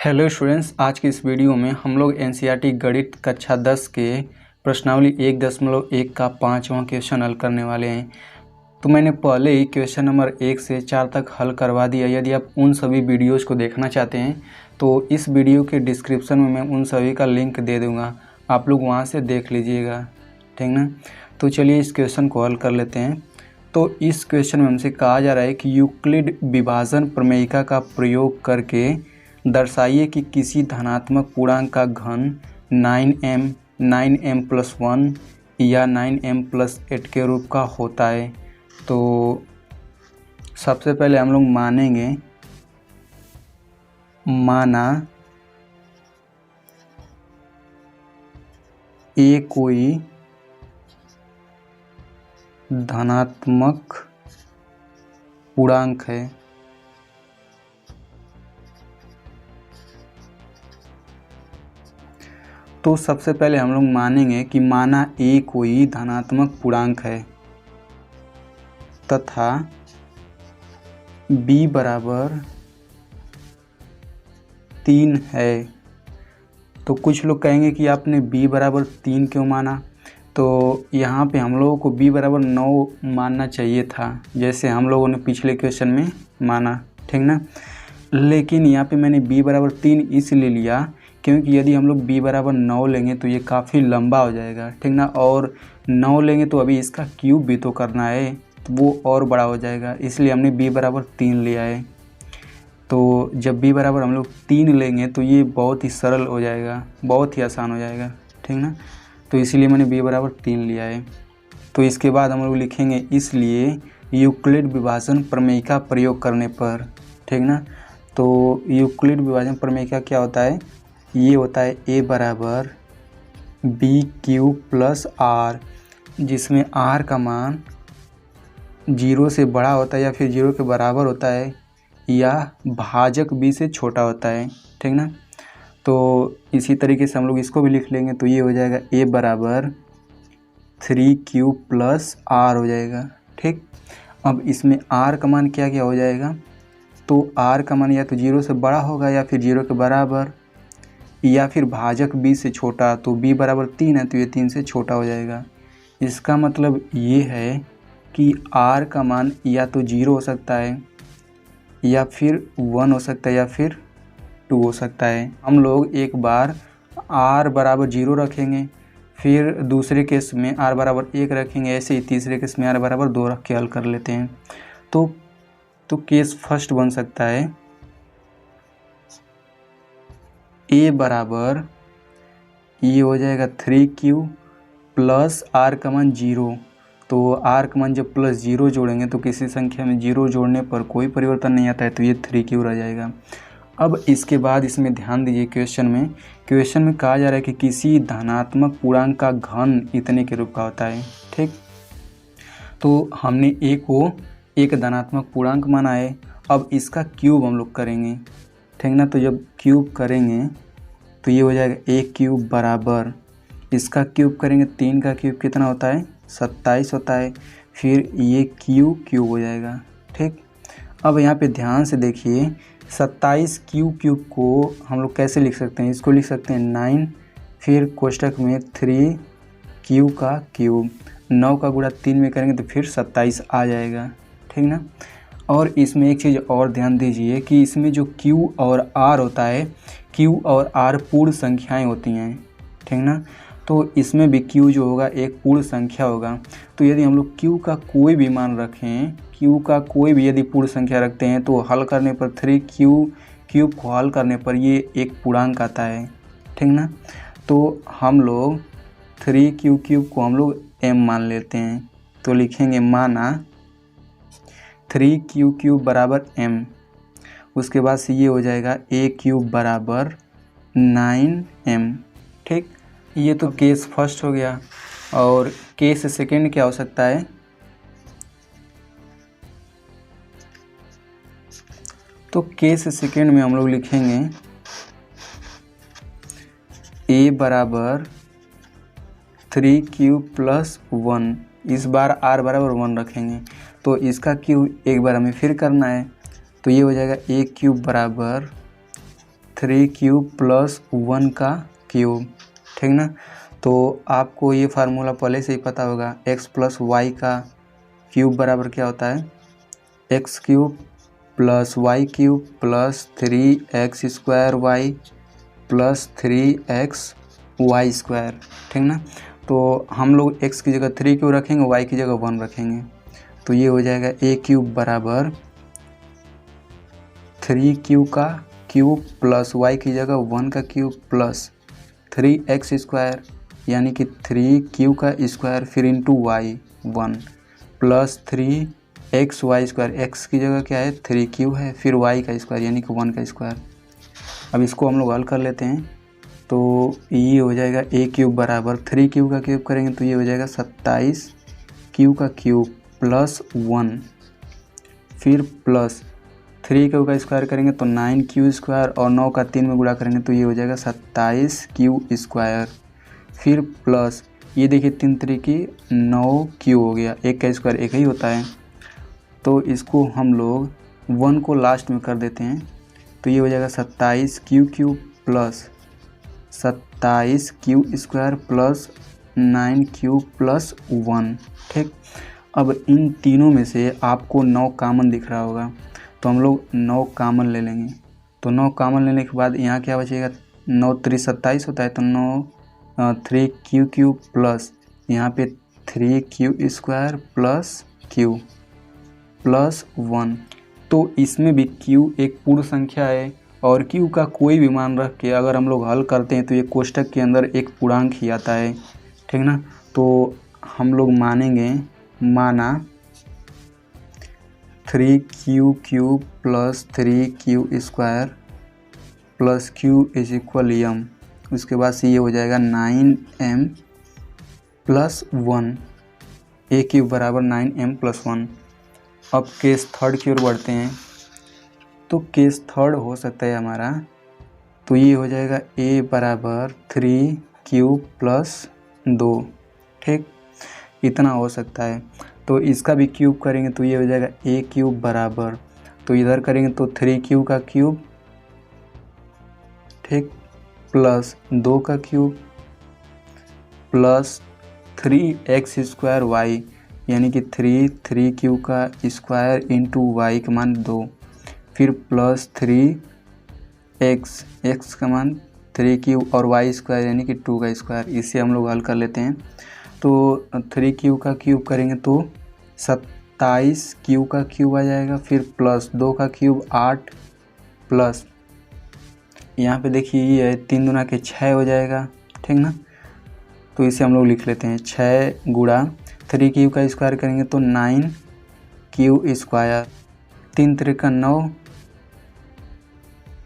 Hello students, आज की इस वीडियो में हम लोग एनसीईआरटी गणित कक्षा 10 के प्रश्नावली 1.1 का 5वां क्वेश्चन हल करने वाले हैं। तो मैंने पहले ही क्वेश्चन नंबर 1 से 4 तक हल करवा दिया। यदि आप उन सभी वीडियोज़ को देखना चाहते हैं तो इस वीडियो के डिस्क्रिप्शन में मैं उन सभी का लिंक दे दूँगा, आप लोग वहाँ से देख लीजिएगा, ठीक ना। तो चलिए इस क्वेश्चन को हल कर लेते हैं। तो इस क्वेश्चन में हमसे कहा जा रहा है कि यूक्लिड विभाजन प्रमेयिका का प्रयोग करके दर्शाइए कि किसी धनात्मक पूर्णांक का घन 9m 9m+1 या 9m+8 के रूप का होता है। तो सबसे पहले हम लोग माना ए कोई धनात्मक पूर्णांक है तो सबसे पहले हम लोग मानेंगे कि माना ए कोई धनात्मक पूर्णांक है तथा b बराबर 3 है। तो कुछ लोग कहेंगे कि आपने b बराबर 3 क्यों माना। तो यहाँ पे हम लोगों को b बराबर 9 मानना चाहिए था, जैसे हम लोगों ने पिछले क्वेश्चन में माना, ठीक ना। लेकिन यहाँ पे मैंने b बराबर 3 इसलिए लिया क्योंकि यदि हम लोग b बराबर 9 लेंगे तो ये काफ़ी लंबा हो जाएगा, ठीक ना। और 9 लेंगे तो अभी इसका क्यूब भी तो करना है, तो वो और बड़ा हो जाएगा, इसलिए हमने b बराबर 3 लिया है। तो जब b बराबर हम लोग 3 लेंगे तो ये बहुत ही सरल हो जाएगा, बहुत ही आसान हो जाएगा, ठीक ना। तो इसीलिए मैंने b बराबर 3 लिया है। तो इसके बाद हम लोग लिखेंगे इसलिए यूक्लिड विभाजन प्रमेयिका प्रयोग करने पर, ठीक ना। तो यूक्लिड विभाजन प्रमेयिका क्या होता है, ये होता है a बराबर b³ + r, जिसमें r का मान 0 से बड़ा होता है या फिर 0 के बराबर होता है या भाजक b से छोटा होता है, ठीक ना। तो इसी तरीके से हम लोग इसको भी लिख लेंगे, तो ये हो जाएगा a बराबर 3³ + r हो जाएगा, ठीक। अब इसमें r का मान क्या क्या हो जाएगा, तो r का मान या तो 0 से बड़ा होगा या फिर 0 के बराबर या फिर भाजक b से छोटा। तो b बराबर 3 है तो ये 3 से छोटा हो जाएगा। इसका मतलब ये है कि r का मान या तो 0 हो सकता है या फिर 1 हो सकता है या फिर 2 हो सकता है। हम लोग एक बार r बराबर 0 रखेंगे, फिर दूसरे केस में r बराबर 1 रखेंगे, ऐसे ही तीसरे केस में r बराबर 2 रख के हल कर लेते हैं। तो केस फर्स्ट बन सकता है a बराबर ये हो जाएगा 3³ + r का मान 0। तो r का मान जब +0 जोड़ेंगे तो किसी संख्या में 0 जोड़ने पर कोई परिवर्तन नहीं आता है, तो ये 3³ रह जाएगा। अब इसके बाद इसमें ध्यान दीजिए, क्वेश्चन में कहा जा रहा है कि किसी धनात्मक पूर्णांक का घन इतने के रूप का होता है, ठीक। तो हमने a को एक धनात्मक पूर्णांक माना है, अब इसका क्यूब हम लोग करेंगे, ठीक ना। तो जब क्यूब करेंगे तो ये हो जाएगा a³ बराबर, इसका क्यूब करेंगे 3 का क्यूब कितना होता है 27 होता है, फिर ये क्यूब हो जाएगा, ठीक। अब यहाँ पे ध्यान से देखिए, 27 क्यूब को हम लोग कैसे लिख सकते हैं, इसको लिख सकते हैं 9, फिर कोष्ठक में 3 क्यूब का क्यूब, 9 का गुणा 3 में करेंगे तो फिर 27 आ जाएगा, ठीक ना। और इसमें एक चीज़ और ध्यान दीजिए कि इसमें जो Q और R होता है, Q और R पूर्ण संख्याएं होती हैं, ठीक ना। तो इसमें भी Q जो होगा एक पूर्ण संख्या होगा। तो यदि हम लोग Q का कोई भी मान रखें, Q का कोई भी यदि पूर्ण संख्या रखते हैं तो हल करने पर 3³ को हल करने पर ये एक पूर्णांक आता है, ठीक ना। तो हम लोग 3³ को हम लोग m मान लेते हैं, तो लिखेंगे माना 3³ बराबर m, उसके बाद से ये हो जाएगा a³ बराबर 9m, ठीक। ये तो केस फर्स्ट हो गया। और केस सेकंड क्या हो सकता है, तो केस सेकंड में हम लोग लिखेंगे a बराबर 3³ + 1, इस बार r बराबर 1 रखेंगे, तो इसका क्यूब एक बार हमें फिर करना है, तो ये हो जाएगा a³ बराबर 3 क्यूब प्लस 1 का क्यूब, ठीक ना। तो आपको ये फार्मूला पहले से ही पता होगा, x प्लस वाई का क्यूब बराबर क्या होता है, X cube plus Y cube plus 3x square Y plus 3x Y square, ठीक ना। तो हम लोग x की जगह 3 क्यों रखेंगे, y की जगह 1 रखेंगे, तो ये हो जाएगा a क्यूब बराबर 3 क्यू का क्यूब प्लस y की जगह 1 का क्यूब प्लस 3x स्क्वायर यानी कि 3 क्यू का स्क्वायर फिर into Y 1 plus 3x Y square, x की जगह क्या है 3 क्यू है, फिर y का स्क्वायर यानी कि 1 का स्क्वायर। अब इसको हम लोग हल कर लेते हैं, तो ये हो जाएगा a क्यूब बराबर 3 क्यू का क्यूब करेंगे तो ये हो जाएगा 27 क्यू का क्यूब प्लस 1 फिर प्लस 3 क्यू का स्क्वायर करेंगे तो 9 क्यू स्क्वायर और 9 का 3 में गुणा करेंगे तो ये हो जाएगा 27 क्यू स्क्वायर, फिर प्लस ये देखिए 3 त्रिकी 9 क्यू हो गया, एक का स्क्वायर एक ही होता है, तो इसको हम लोग 1 को लास्ट में कर देते हैं तो ये हो जाएगा 27 Q cube plus 27 Q square plus 9 Q plus 1, ठीक। अब इन तीनों में से आपको 9 कॉमन दिख रहा होगा तो हम लोग 9 कॉमन ले लेंगे, तो 9 कॉमन लेने के बाद यहाँ क्या बचेगा, 9 3 27 होता है तो 9 3 क्यू क्यूब प्लस यहाँ पे 3 Q square plus Q plus 1, तो इसमें भी q एक पूर्ण संख्या है और q का कोई भी मान रख के अगर हम लोग हल करते हैं तो ये कोष्टक के अंदर एक पूर्णांक ही आता है, ठीक ना। तो हम लोग मानेंगे, माना 3 Q cube plus 3 Q square plus q is equal m, उसके बाद से ये हो जाएगा 9m प्लस 1, a क्यूब बराबर 9m प्लस 1। अब केस थर्ड की ओर बढ़ते हैं, तो केस थर्ड हो सकता है हमारा, तो ये हो जाएगा a बराबर 3 क्यूब प्लस 2, ठीक, इतना हो सकता है। तो इसका भी क्यूब करेंगे तो ये हो जाएगा a क्यूब बराबर, तो इधर करेंगे तो 3 क्यू का क्यूब, ठीक, प्लस 2 का cube plus 3x square Y यानी कि 3 क्यू का स्क्वायर इंटू वाई का मान 2, फिर प्लस 3x, x का मान 3 क्यू और वाई स्क्वायर यानी कि 2 का स्क्वायर, इसे हम लोग हल कर लेते हैं। तो 3 क्यू का क्यूब करेंगे तो 27 क्यू का क्यूब आ जाएगा, फिर प्लस 2 का क्यूब 8 प्लस यहाँ पे देखिए ये है 3 दूना के 6 हो जाएगा, ठीक ना। तो इसे हम लोग लिख लेते हैं 6 गुणा 3 क्यू का स्क्वायर करेंगे तो 9 क्यू स्क्वायर, 3 त्रिका 9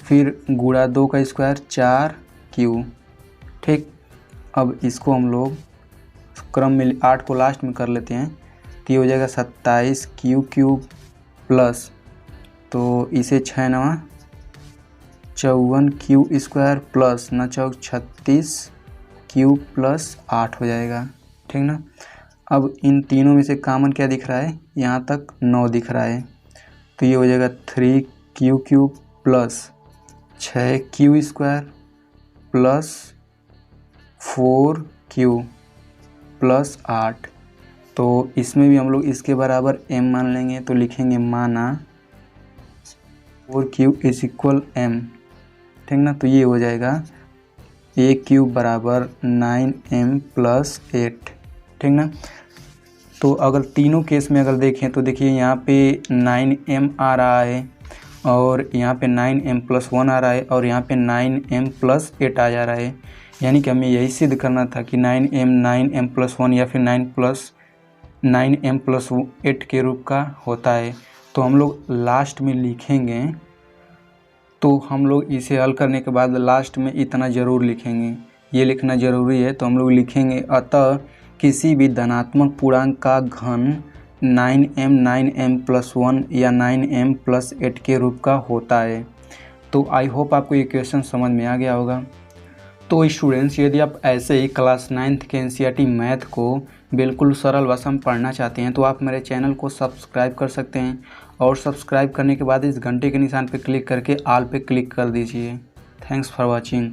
फिर गुणा 2 का स्क्वायर 4 क्यू, ठीक। अब इसको हम लोग क्रम में 8 को लास्ट में कर लेते हैं तो ये हो जाएगा 27 क्यू क्यूब प्लस, तो इसे 6 9 54 क्यू स्क्वायर प्लस 9 चौक 36 क्यू प्लस 8 हो जाएगा, ठीक ना। अब इन तीनों में से कॉमन क्या दिख रहा है, यहाँ तक 9 दिख रहा है तो ये हो जाएगा 3 Q cube plus 6 Q square plus 4 Q plus 8, तो इसमें भी हम लोग इसके बराबर m मान लेंगे तो लिखेंगे माना 4 क्यू इज इक्वल m, ठीक ना। तो ये हो जाएगा a क्यूब बराबर 9m प्लस 8, ठीक ना। तो अगर तीनों केस में अगर देखें तो देखिए यहाँ पे 9m आ रहा है और यहाँ पे 9m प्लस 1 आ रहा है और यहाँ पे 9m प्लस 8 आ जा रहा है, यानी कि हमें यही सिद्ध करना था कि 9m प्लस 1 या फिर 9m प्लस 8 के रूप का होता है। तो हम लोग लास्ट में लिखेंगे, तो हम लोग इसे हल करने के बाद लास्ट में इतना ज़रूर लिखेंगे, ये लिखना ज़रूरी है। तो हम लोग लिखेंगे अतः किसी भी धनात्मक पूर्णांक का घन 9m प्लस 1 या 9m प्लस 8 के रूप का होता है। तो आई होप आपको ये क्वेश्चन समझ में आ गया होगा। तो स्टूडेंट्स, यदि आप ऐसे ही क्लास 9th के NCERT मैथ को बिल्कुल सरल भाषा में पढ़ना चाहते हैं तो आप मेरे चैनल को सब्सक्राइब कर सकते हैं और सब्सक्राइब करने के बाद इस घंटे के निशान पर क्लिक करके ऑल पे क्लिक कर दीजिए। Thanks for watching.